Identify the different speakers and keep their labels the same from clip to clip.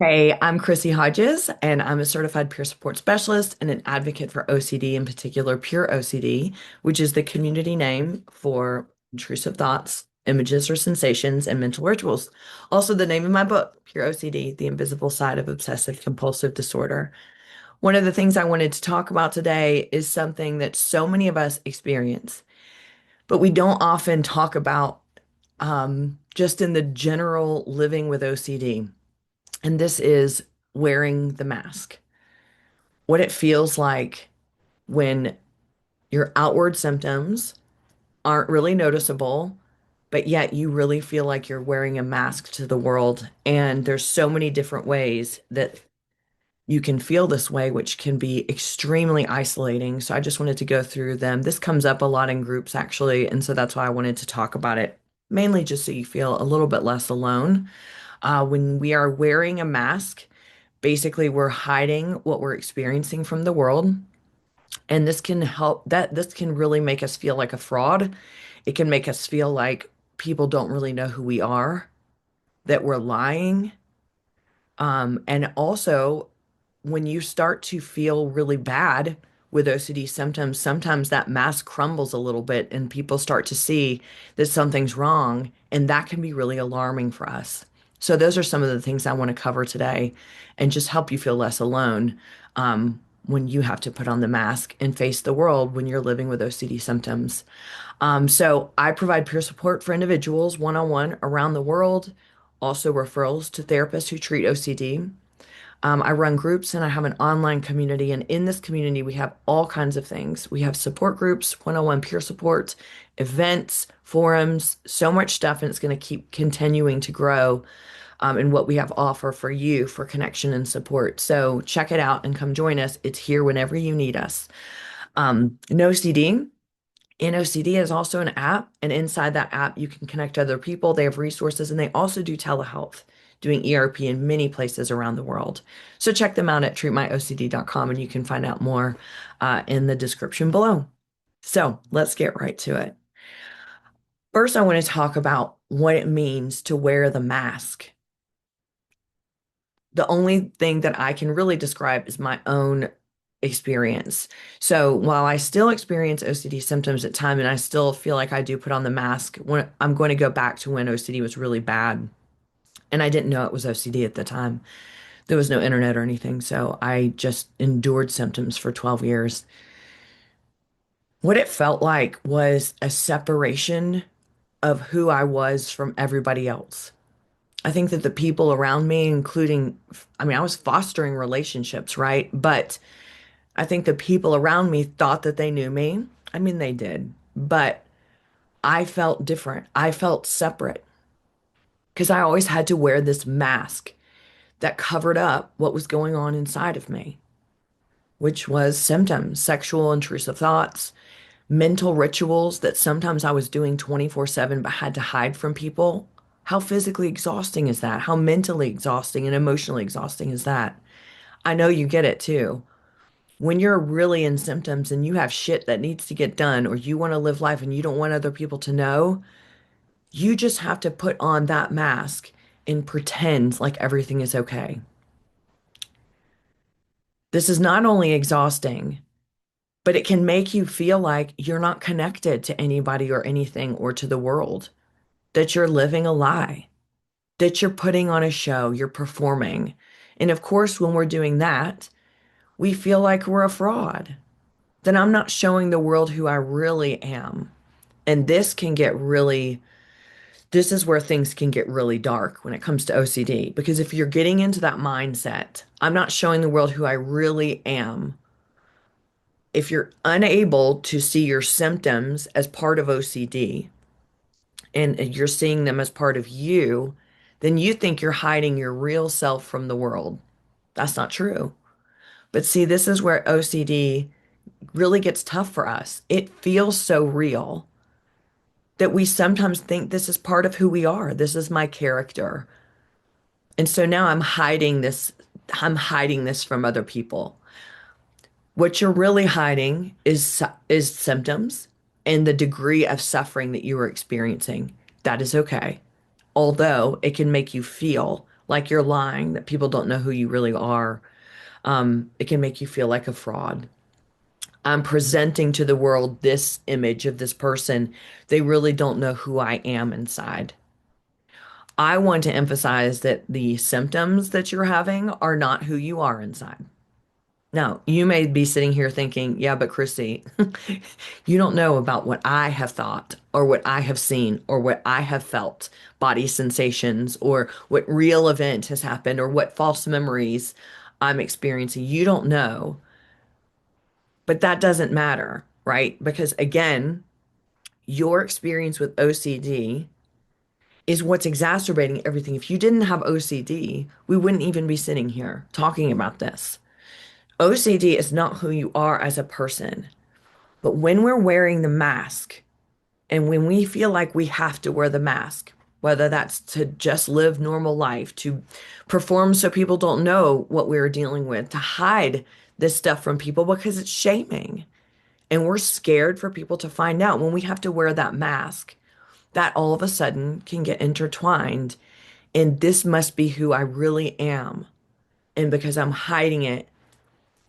Speaker 1: Hey, I'm Chrissy Hodges, and I'm a certified peer support specialist and an advocate for OCD, in particular, pure OCD, which is the community name for intrusive thoughts, images, or sensations, and mental rituals. Also, the name of my book, Pure OCD, The Invisible Side of Obsessive Compulsive Disorder. One of the things I wanted to talk about today is something that so many of us experience, but we don't often talk about just in the general living with OCD. And this is wearing the mask. What it feels like when your outward symptoms aren't really noticeable, but yet you really feel like you're wearing a mask to the world. And there's so many different ways that you can feel this way, which can be extremely isolating. So I just wanted to go through them. This comes up a lot in groups, actually. And so that's why I wanted to talk about it, mainly just so you feel a little bit less alone. When we are wearing a mask, basically we're hiding what we're experiencing from the world. And this can really make us feel like a fraud. It can make us feel like people don't really know who we are, that we're lying. And also, when you start to feel really bad with OCD symptoms, sometimes that mask crumbles a little bit and people start to see that something's wrong, and that can be really alarming for us. So, those are some of the things I want to cover today and just help you feel less alone when you have to put on the mask and face the world when you're living with OCD symptoms. So, I provide peer support for individuals one on one around the world, also referrals to therapists who treat OCD. I run groups and I have an online community. And in this community, we have all kinds of things. We have support groups, one-on-one peer support, events, forums, so much stuff. And it's going to keep continuing to grow in what we have to offer for you for connection and support. So check it out and come join us. It's here whenever you need us. No CD. NOCD is also an app, and inside that app, you can connect to other people. They have resources, and they also do telehealth, doing ERP in many places around the world. So check them out at treatmyocd.com, and you can find out more in the description below. So let's get right to it. First, I want to talk about what it means to wear the mask. The only thing that I can really describe is my own experience. So while I still experience OCD symptoms at time and I still feel like I do put on the mask, when I'm going to go back to when OCD was really bad and I didn't know it was OCD at the time. There was no internet or anything, so I just endured symptoms for 12 years. What it felt like was a separation of who I was from everybody else. I think that the people around me, including, I mean, I was fostering relationships, right? But I think the people around me thought that they knew me. I mean, they did, but I felt different. I felt separate because I always had to wear this mask that covered up what was going on inside of me, which was symptoms, sexual intrusive thoughts, mental rituals that sometimes I was doing 24/7 but had to hide from people. How physically exhausting is that? How mentally exhausting and emotionally exhausting is that? I know you get it too. When you're really in symptoms and you have shit that needs to get done, or you want to live life and you don't want other people to know, you just have to put on that mask and pretend like everything is okay. This is not only exhausting, but it can make you feel like you're not connected to anybody or anything or to the world, that you're living a lie, that you're putting on a show, you're performing. And of course, when we're doing that, we feel like we're a fraud. Then I'm not showing the world who I really am. And this is where things can get really dark when it comes to OCD. Because if you're getting into that mindset, I'm not showing the world who I really am. If you're unable to see your symptoms as part of OCD and you're seeing them as part of you, then you think you're hiding your real self from the world. That's not true. But see, this is where OCD really gets tough for us. It feels so real that we sometimes think this is part of who we are. This is my character. And so now I'm hiding this from other people. What you're really hiding is symptoms and the degree of suffering that you are experiencing. That is okay. Although it can make you feel like you're lying, that people don't know who you really are. It can make you feel like a fraud. I'm presenting to the world this image of this person. They really don't know who I am inside. I want to emphasize that the symptoms that you're having are not who you are inside. Now, you may be sitting here thinking, yeah, but Chrissy, you don't know about what I have thought or what I have seen or what I have felt, body sensations, or what real event has happened or what false memories I'm experiencing. You don't know, but that doesn't matter, right? Because again, your experience with OCD is what's exacerbating everything. If you didn't have OCD, we wouldn't even be sitting here talking about this. OCD is not who you are as a person. But when we're wearing the mask and when we feel like we have to wear the mask, whether that's to just live normal life, to perform so people don't know what we're dealing with, to hide this stuff from people because it's shaming. And we're scared for people to find out when we have to wear that mask, that all of a sudden can get intertwined. And this must be who I really am. And because I'm hiding it,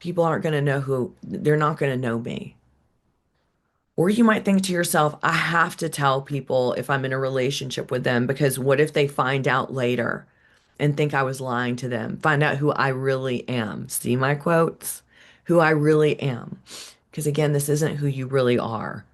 Speaker 1: people aren't going to know who, they're not going to know me. Or you might think to yourself, I have to tell people if I'm in a relationship with them because what if they find out later and think I was lying to them? Find out who I really am. See my quotes? Who I really am. Because again, this isn't who you really are.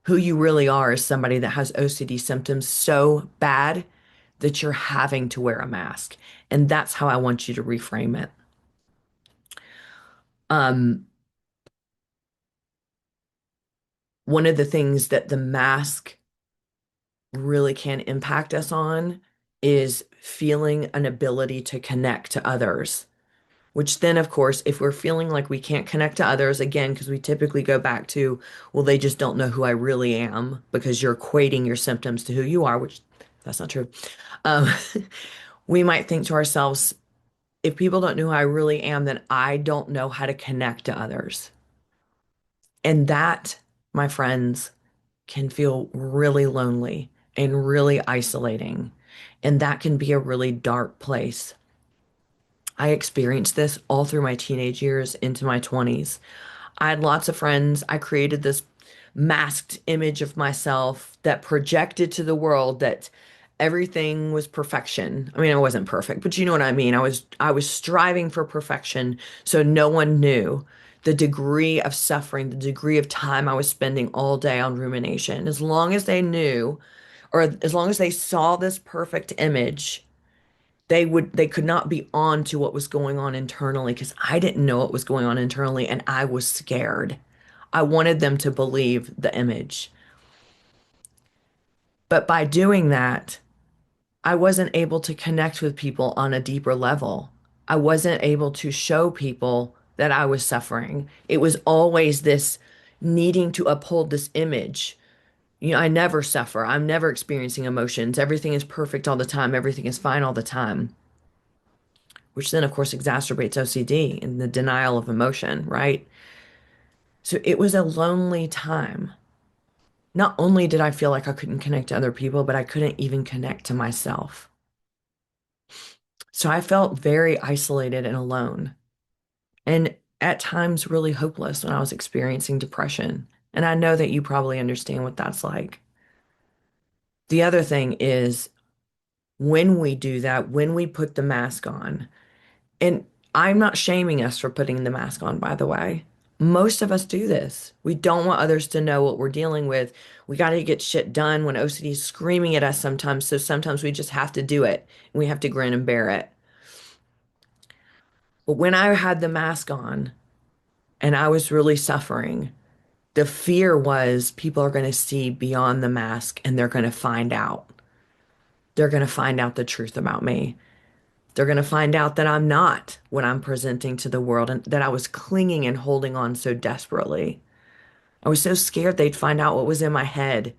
Speaker 1: Who you really are is somebody that has OCD symptoms so bad that you're having to wear a mask. And that's how I want you to reframe it. Um, One of the things that the mask really can impact us on is feeling an ability to connect to others. Which then, of course, if we're feeling like we can't connect to others, again, because we typically go back to, well, they just don't know who I really am because you're equating your symptoms to who you are, which that's not true. Um, we might think to ourselves, if people don't know who I really am, then I don't know how to connect to others. And that, my friends, can feel really lonely and really isolating. And that can be a really dark place. I experienced this all through my teenage years into my 20s. I had lots of friends. I created this masked image of myself that projected to the world that everything was perfection. I mean, I wasn't perfect, but you know what I mean. I was striving for perfection, so no one knew the degree of suffering, the degree of time I was spending all day on rumination. As long as they knew, or as long as they saw this perfect image, they could not be on to what was going on internally because I didn't know what was going on internally and I was scared. I wanted them to believe the image. But by doing that, I wasn't able to connect with people on a deeper level. I wasn't able to show people that I was suffering. It was always this needing to uphold this image. You know, I never suffer. I'm never experiencing emotions. Everything is perfect all the time. Everything is fine all the time, which then, of course, exacerbates OCD and the denial of emotion, right? So it was a lonely time. Not only did I feel like I couldn't connect to other people, but I couldn't even connect to myself. So I felt very isolated and alone, and at times really hopeless when I was experiencing depression. And I know that you probably understand what that's like. The other thing is when we do that, when we put the mask on, and I'm not shaming us for putting the mask on, by the way. Most of us do this. We don't want others to know what we're dealing with. We got to get shit done when OCD is screaming at us sometimes. So sometimes we just have to do it. And we have to grin and bear it. But when I had the mask on and I was really suffering, the fear was people are going to see beyond the mask and they're going to find out. They're going to find out the truth about me. They're going to find out that I'm not what I'm presenting to the world and that I was clinging and holding on so desperately. I was so scared they'd find out what was in my head.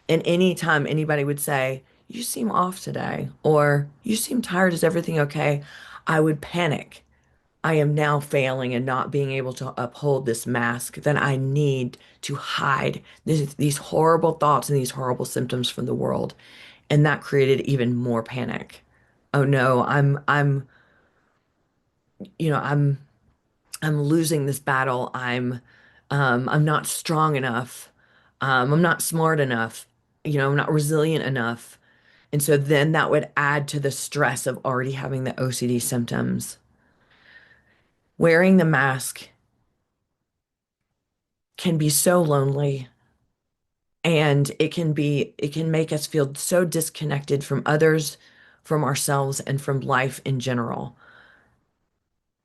Speaker 1: And anytime anybody would say, "You seem off today," or "You seem tired, is everything okay?" I would panic. I am now failing and not being able to uphold this mask that I need to hide these horrible thoughts and these horrible symptoms from the world. And that created even more panic. oh no, you know, I'm losing this battle. I'm not strong enough. I'm not smart enough. I'm not resilient enough. And so then that would add to the stress of already having the OCD symptoms. Wearing the mask can be so lonely, and it can make us feel so disconnected from others, from ourselves, and from life in general.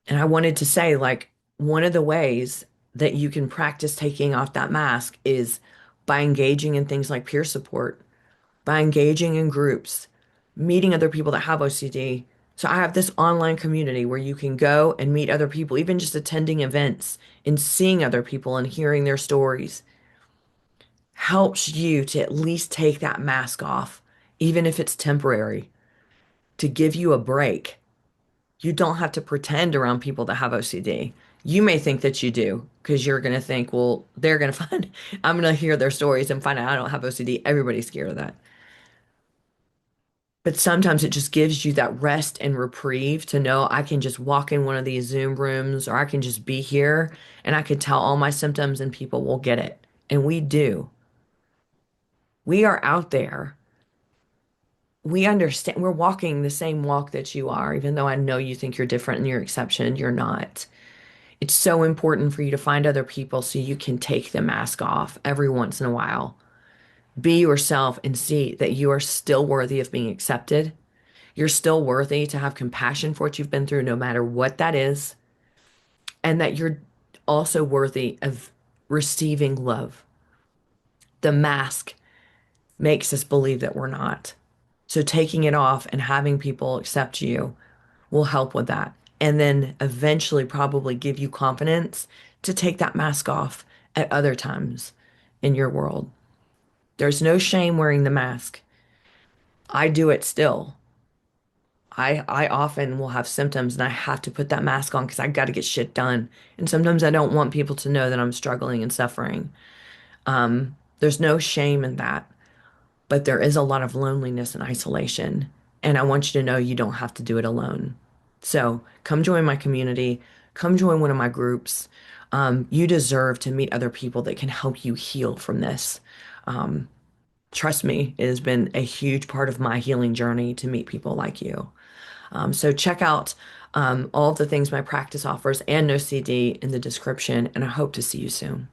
Speaker 1: And I wanted to say, like, one of the ways that you can practice taking off that mask is by engaging in things like peer support, by engaging in groups, meeting other people that have OCD. So I have this online community where you can go and meet other people, even just attending events and seeing other people and hearing their stories helps you to at least take that mask off, even if it's temporary, to give you a break. You don't have to pretend around people that have OCD. You may think that you do because you're going to think, well, they're going to find, I'm going to hear their stories and find out I don't have OCD. Everybody's scared of that. But sometimes it just gives you that rest and reprieve to know I can just walk in one of these Zoom rooms or I can just be here and I can tell all my symptoms and people will get it. And we do. We are out there. We understand we're walking the same walk that you are, even though I know you think you're different and you're exception, you're not. It's so important for you to find other people so you can take the mask off every once in a while. Be yourself and see that you are still worthy of being accepted. You're still worthy to have compassion for what you've been through, no matter what that is, and that you're also worthy of receiving love. The mask makes us believe that we're not. So taking it off and having people accept you will help with that. And then eventually probably give you confidence to take that mask off at other times in your world. There's no shame wearing the mask. I do it still. I often will have symptoms and I have to put that mask on because I got to get shit done. And sometimes I don't want people to know that I'm struggling and suffering. There's no shame in that, but there is a lot of loneliness and isolation. And I want you to know you don't have to do it alone. So come join my community, come join one of my groups. You deserve to meet other people that can help you heal from this. Um, Trust me, it has been a huge part of my healing journey to meet people like you. So check out all of the things my practice offers and No CD in the description, and I hope to see you soon.